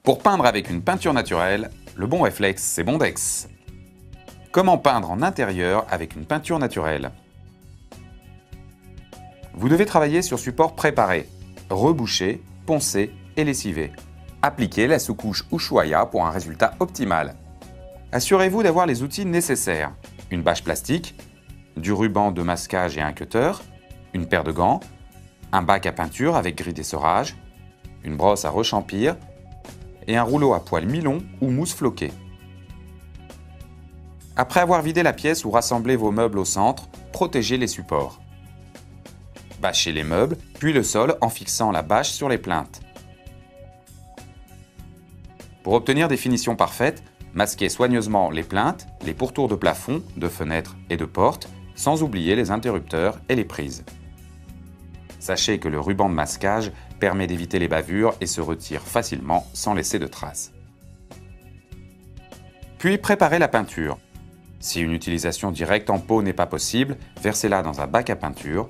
Pour peindre avec une peinture naturelle, le bon réflexe, c'est Bondex. Comment peindre en intérieur avec une peinture naturelle? Vous devez travailler sur support préparé, rebouché, poncé et lessivé. Appliquez la sous-couche Ushuaïa pour un résultat optimal. Assurez-vous d'avoir les outils nécessaires. Une bâche plastique, du ruban de masquage et un cutter, une paire de gants, un bac à peinture avec grille d'essorage, une brosse à rechampir et un rouleau à poil mi-long ou mousse floquée. Après avoir vidé la pièce ou rassemblé vos meubles au centre, protégez les supports. Bâchez les meubles, puis le sol en fixant la bâche sur les plinthes. Pour obtenir des finitions parfaites, masquez soigneusement les plinthes, les pourtours de plafond, de fenêtres et de portes, sans oublier les interrupteurs et les prises. Sachez que le ruban de masquage permet d'éviter les bavures et se retire facilement sans laisser de traces. Puis préparez la peinture. Si une utilisation directe en pot n'est pas possible, versez-la dans un bac à peinture.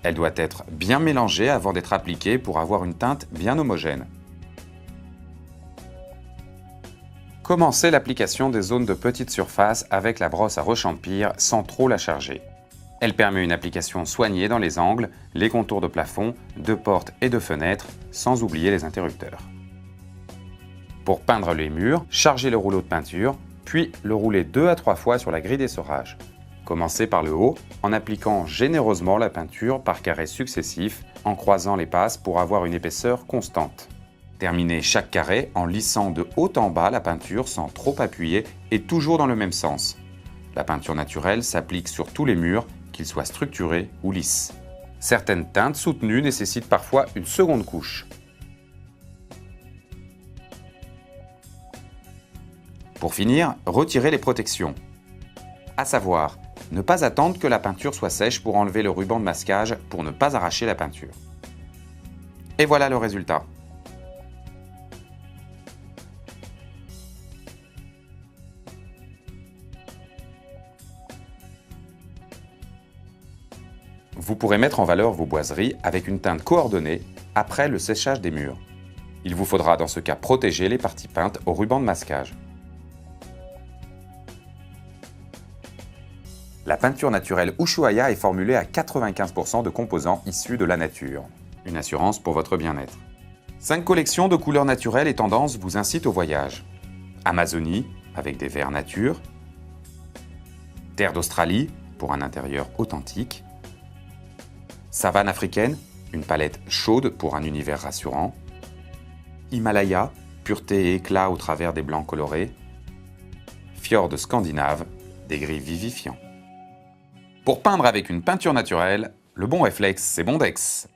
Elle doit être bien mélangée avant d'être appliquée pour avoir une teinte bien homogène. Commencez l'application des zones de petite surface avec la brosse à rechampir sans trop la charger. Elle permet une application soignée dans les angles, les contours de plafond, de portes et de fenêtres, sans oublier les interrupteurs. Pour peindre les murs, chargez le rouleau de peinture, puis le roulez 2 à 3 fois sur la grille d'essorage. Commencez par le haut en appliquant généreusement la peinture par carrés successifs en croisant les passes pour avoir une épaisseur constante. Terminez chaque carré en lissant de haut en bas la peinture sans trop appuyer et toujours dans le même sens. La peinture naturelle s'applique sur tous les murs, qu'ils soient structurés ou lisses. Certaines teintes soutenues nécessitent parfois une seconde couche. Pour finir, retirez les protections. À savoir, ne pas attendre que la peinture soit sèche pour enlever le ruban de masquage pour ne pas arracher la peinture. Et voilà le résultat. Vous pourrez mettre en valeur vos boiseries avec une teinte coordonnée après le séchage des murs. Il vous faudra dans ce cas protéger les parties peintes au ruban de masquage. La peinture naturelle Ushuaïa est formulée à 95% de composants issus de la nature. Une assurance pour votre bien-être. 5 collections de couleurs naturelles et tendances vous incitent au voyage. Amazonie, avec des verts nature. Terre d'Australie, pour un intérieur authentique. Savane africaine, une palette chaude pour un univers rassurant. Himalaya, pureté et éclat au travers des blancs colorés. Fjord scandinave, des gris vivifiants. Pour peindre avec une peinture naturelle, le bon réflexe, c'est Bondex.